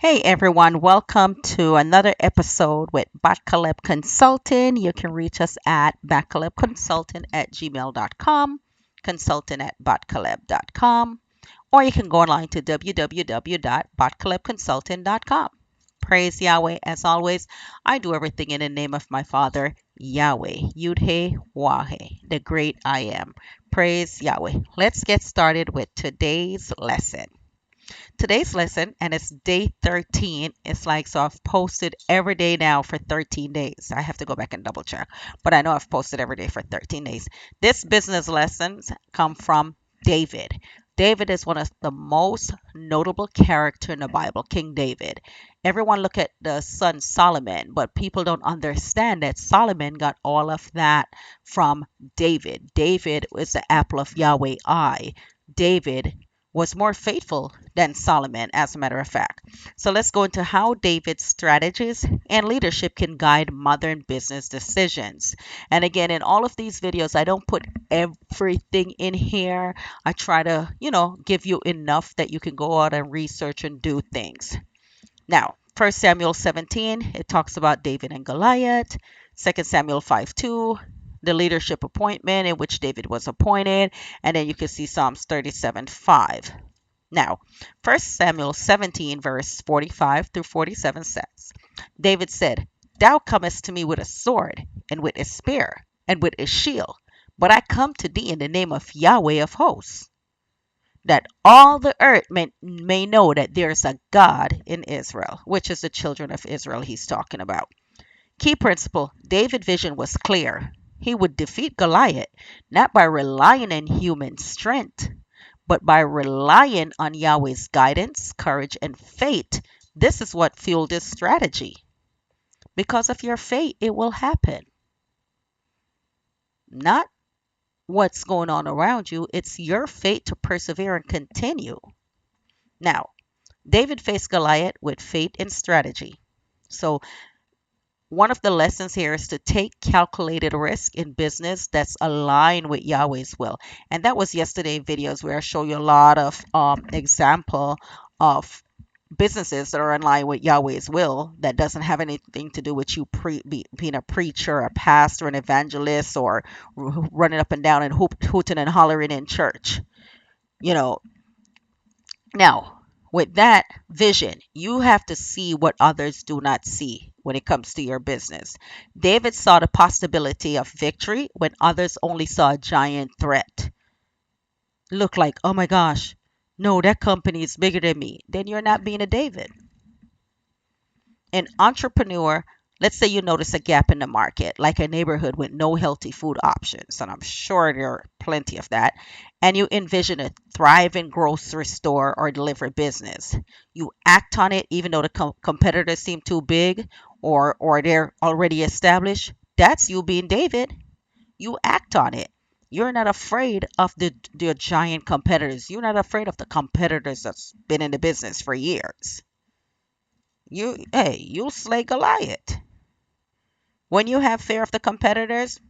Hey everyone, welcome to another episode with BahtKaleb Consulting. You can reach us at BahtKalebConsulting at gmail.com, consulting at BahtKaleb.com, or you can go online to www.BahtKalebConsulting.com. Praise Yahweh. As always, I do everything in the name of my Father, Yahweh, Yudhe Wahe, the great I am. Praise Yahweh. Let's get started with today's lesson. Today's lesson, and it's day 13. It's like, so I've posted every day now for 13 days. I have to go back and double check, but I know I've posted every day for 13 days. This business lessons come from David. David is one of the most notable character in the Bible, King David. Everyone look at the son Solomon, but people don't understand that Solomon got all of that from David. David was the apple of Yahweh eye. David was more faithful than Solomon, as a matter of fact. So let's go into how David's strategies and leadership can guide modern business decisions. And again, in all of these videos, I don't put everything in here. I try to, give you enough that you can go out and research and do things. Now, 1 Samuel 17, it talks about David and Goliath. 2 Samuel 5:2, the leadership appointment in which David was appointed. And then you can see Psalms 37:5. Now, 1 Samuel 17, verse 45 through 47 says, David said, Thou comest to me with a sword, and with a spear, and with a shield, but I come to thee in the name of Yahweh of hosts, that all the earth may know that there is a God in Israel, which is the children of Israel he's talking about. Key principle, David's vision was clear. He would defeat Goliath not by relying on human strength, but by relying on Yahweh's guidance, courage, and faith. This is what fueled his strategy. Because of your faith, it will happen. Not what's going on around you, it's your faith to persevere and continue. Now, David faced Goliath with faith and strategy. So, one of the lessons here is to take calculated risk in business that's aligned with Yahweh's will. And that was yesterday videos where I show you a lot of example of businesses that are in line with Yahweh's will that doesn't have anything to do with you being a preacher, a pastor, an evangelist, or running up and down and hooting and hollering in church. You know, now, with that vision, you have to see what others do not see when it comes to your business. David saw the possibility of victory when others only saw a giant threat. Look like, oh my gosh, no, that company is bigger than me. Then you're not being a David. An entrepreneur, let's say you notice a gap in the market, like a neighborhood with no healthy food options, and I'm sure there are plenty of that, and you envision a thriving grocery store or delivery business. You act on it even though the competitors seem too big or they're already established. That's you being David. You act on it. You're not afraid of the giant competitors. You're not afraid of the competitors that's been in the business for years. You'll slay Goliath. When you have fear of the competitors,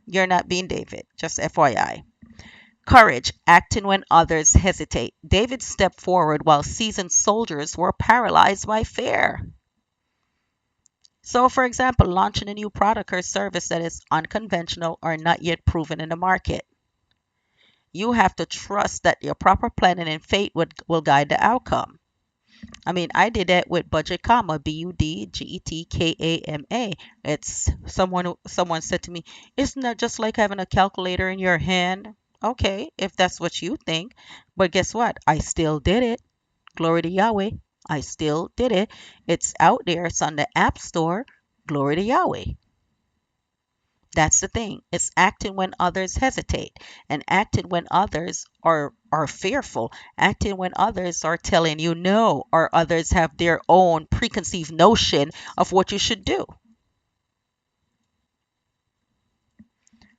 you're not being David. Just FYI. Courage, acting when others hesitate. David stepped forward while seasoned soldiers were paralyzed by fear. So, for example, launching a new product or service that is unconventional or not yet proven in the market. You have to trust that your proper planning and faith will guide the outcome. I mean, I did that with Budget Comma, BudgetKama. It's someone said to me, "Isn't that just like having a calculator in your hand?" Okay, if that's what you think. But guess what? I still did it. Glory to Yahweh. I still did it. It's out there. It's on the App Store. Glory to Yahweh. That's the thing. It's acting when others hesitate and acting when others are fearful, acting when others are telling you no, or others have their own preconceived notion of what you should do.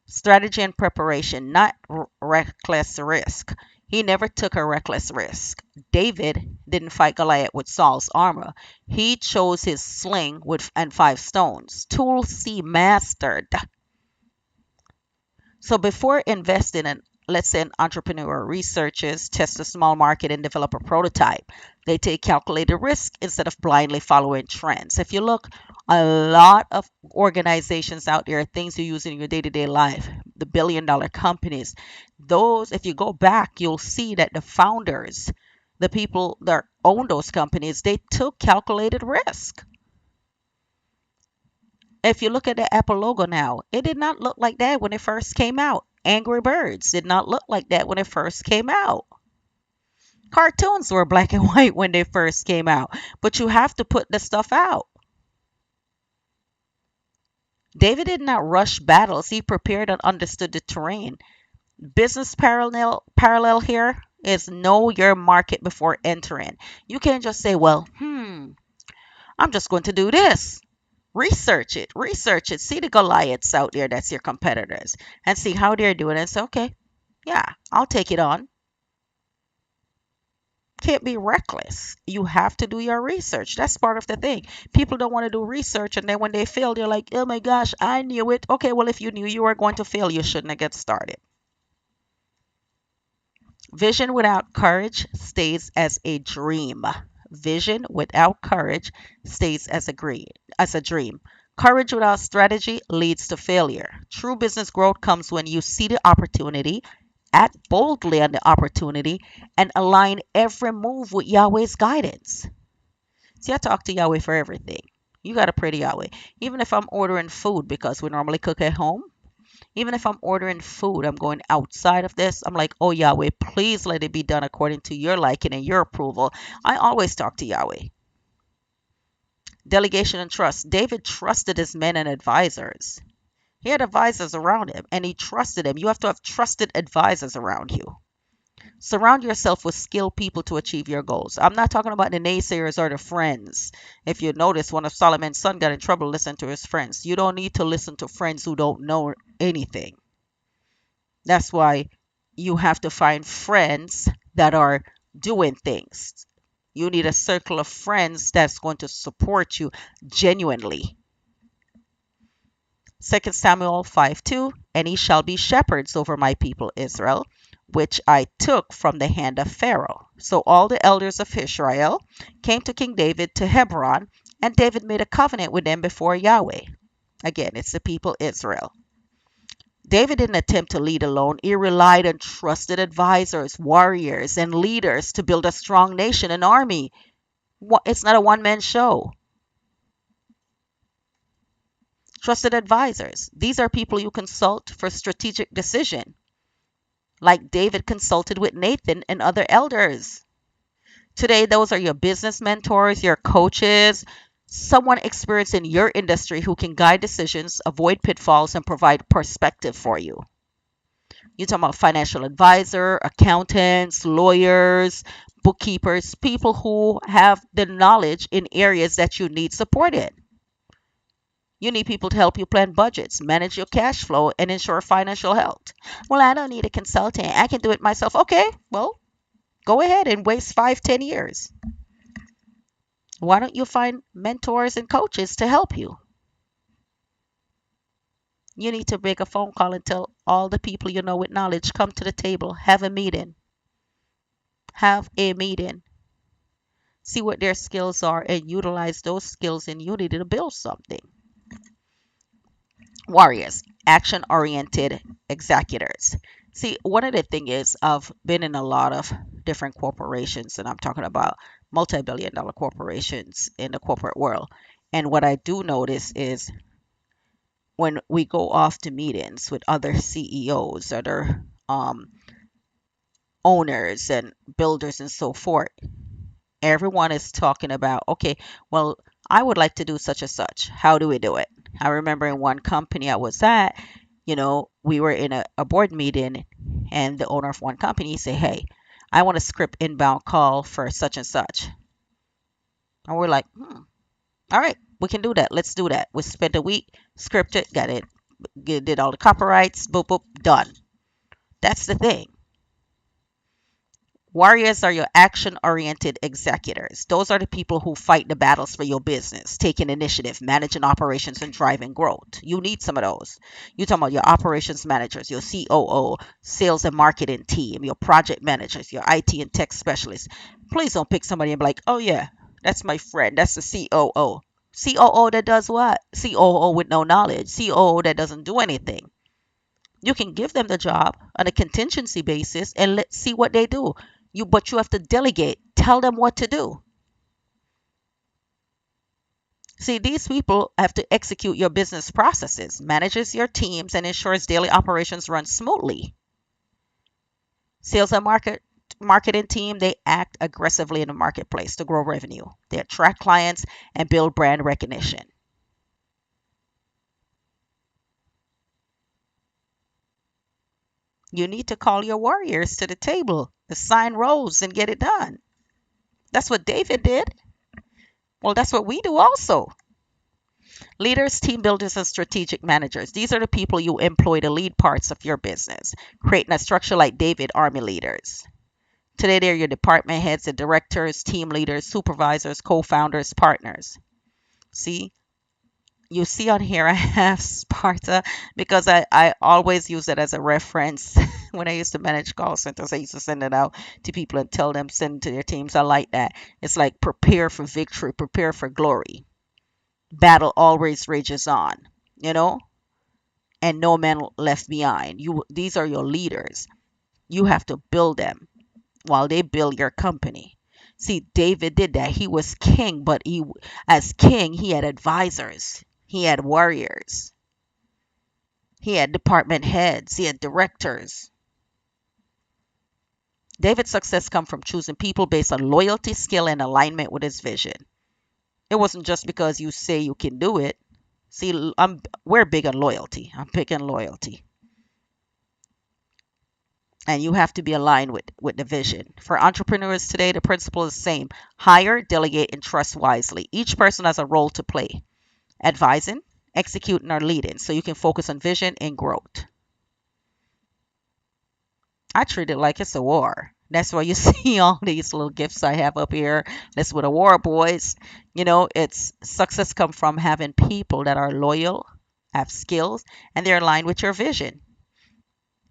Strategy and preparation, not reckless risk. He never took a reckless risk. David didn't fight Goliath with Saul's armor. He chose his sling with and 5 stones. Tools he mastered. So before investing in let's say an entrepreneur researches, tests a small market, and develop a prototype. They take calculated risk instead of blindly following trends. If you look, a lot of organizations out there, things you use in your day-to-day life, the billion-dollar companies, those, if you go back, you'll see that the founders, the people that own those companies, they took calculated risk. If you look at the Apple logo now, it did not look like that when it first came out. Angry Birds did not look like that when it first came out. Cartoons were black and white when they first came out, but you have to put the stuff out. David did not rush battles. He prepared and understood the terrain. Business parallel here is know your market before entering. You can't just say, well, I'm just going to do this. Research it. See the Goliaths out there, that's your competitors, and see how they're doing and say, okay, yeah, I'll take it on. Can't be reckless. You have to do your research. That's part of the thing. People don't want to do research, and then when they fail, they're like, oh my gosh, I knew it. Okay, well, if you knew you were going to fail, you shouldn't have get started. Vision without courage stays as a dream. Vision without courage stays as a dream. Courage without strategy leads to failure. True business growth comes when you see the opportunity, act boldly on the opportunity, and align every move with Yahweh's guidance. See, I talk to Yahweh for everything. You got to pray to Yahweh. Even if I'm ordering food, because we normally cook at home, even if I'm ordering food, I'm going outside of this. I'm like, oh, Yahweh, please let it be done according to your liking and your approval. I always talk to Yahweh. Delegation and trust. David trusted his men and advisors. He had advisors around him and he trusted them. You have to have trusted advisors around you. Surround yourself with skilled people to achieve your goals. I'm not talking about the naysayers or the friends. If you notice, one of Solomon's son got in trouble listening to his friends. You don't need to listen to friends who don't know anything. That's why you have to find friends that are doing things. You need a circle of friends that's going to support you genuinely. 2 Samuel 5:2, and he shall be shepherds over my people Israel, which I took from the hand of Pharaoh. So all the elders of Israel came to King David to Hebron, and David made a covenant with them before Yahweh. Again, it's the people Israel. David didn't attempt to lead alone. He relied on trusted advisors, warriors, and leaders to build a strong nation and army. It's not a one-man show. Trusted advisors. These are people you consult for strategic decision, like David consulted with Nathan and other elders. Today, those are your business mentors, your coaches, someone experienced in your industry who can guide decisions, avoid pitfalls, and provide perspective for you. You're talking about financial advisor, accountants, lawyers, bookkeepers, people who have the knowledge in areas that you need support in. You need people to help you plan budgets, manage your cash flow, and ensure financial health. Well, I don't need a consultant. I can do it myself. Okay, well, go ahead and waste 5, 10 years. Why don't you find mentors and coaches to help you? You need to make a phone call and tell all the people you know with knowledge, come to the table, have a meeting. Have a meeting. See what their skills are and utilize those skills in unity to build something. Warriors, action oriented executors. See, one of the things is I've been in a lot of different corporations, and I'm talking about multi-billion dollar corporations in the corporate world. And what I do notice is when we go off to meetings with other CEOs, other owners and builders and so forth, everyone is talking about, okay, well, I would like to do such and such. How do we do it? I remember in one company I was at, we were in a board meeting and the owner of one company said, hey, I want to script inbound call for such and such. And we're like, all right, we can do that. Let's do that. We spent a week, scripted, got it, did all the copyrights, boop, boop, done. That's the thing. Warriors are your action oriented executors. Those are the people who fight the battles for your business, taking initiative, managing operations, and driving growth. You need some of those. You're talking about your operations managers, your COO, sales and marketing team, your project managers, your IT and tech specialists. Please don't pick somebody and be like, oh, yeah, that's my friend. That's the COO. COO that does what? COO with no knowledge. COO that doesn't do anything. You can give them the job on a contingency basis and let's see what they do. But you have to delegate. Tell them what to do. See, these people have to execute your business processes, manages your teams, and ensures daily operations run smoothly. Sales and marketing team, they act aggressively in the marketplace to grow revenue. They attract clients and build brand recognition. You need to call your warriors to the table, assign roles, and get it done. That's what David did. Well, that's what we do also. Leaders, team builders, and strategic managers. These are the people you employ to lead parts of your business, creating a structure like David Army leaders. Today, they're your department heads and directors, team leaders, supervisors, co founders, partners. See, you see on here, I have Sparta because I always use it as a reference. When I used to manage call centers, I used to send it out to people and tell them, send it to their teams. I like that. It's like prepare for victory, prepare for glory. Battle always rages on, you know, and no man left behind. These are your leaders. You have to build them while they build your company. See, David did that. He was king, but as king, he had advisors. He had warriors. He had department heads. He had directors. David's success come from choosing people based on loyalty, skill, and alignment with his vision. It wasn't just because you say you can do it. See, we're big on loyalty. I'm big on loyalty. And you have to be aligned with the vision. For entrepreneurs today, the principle is the same. Hire, delegate, and trust wisely. Each person has a role to play. Advising, executing, or leading, so you can focus on vision and growth. I treat it like it's a war. That's why you see all these little gifts I have up here. Let's with a war, boys. It's success come from having people that are loyal, have skills, and they're aligned with your vision.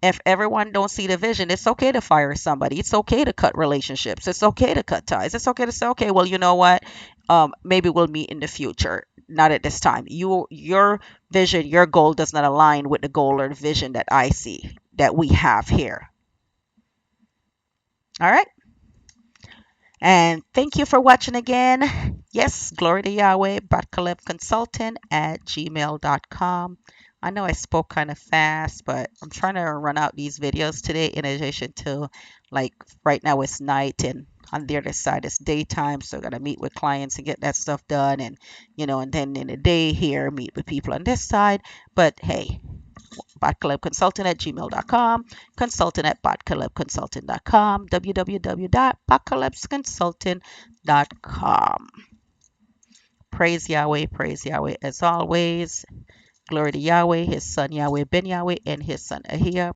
If everyone don't see the vision, it's okay to fire somebody. It's okay to cut relationships. It's okay to cut ties. It's okay to say, okay, well, you know what? Maybe we'll meet in the future. Not at this time. Your vision, your goal does not align with the goal or the vision that I see that we have here. All right. And thank you for watching again. Yes, glory to Yahweh, BahtKaleb Consultant at gmail.com. I know I spoke kind of fast, but I'm trying to run out these videos today in addition to, like, right now it's night and on the other side it's daytime. So I got to meet with clients and get that stuff done. And then in the day here, meet with people on this side. But hey, BahtKaleb Consultant at gmail.com, consultant at BahtKalebConsultant.com, www.BahtKalebConsultant.com. Praise Yahweh as always. Glory to Yahweh, his son Yahweh ben Yahweh, and his son Ahia.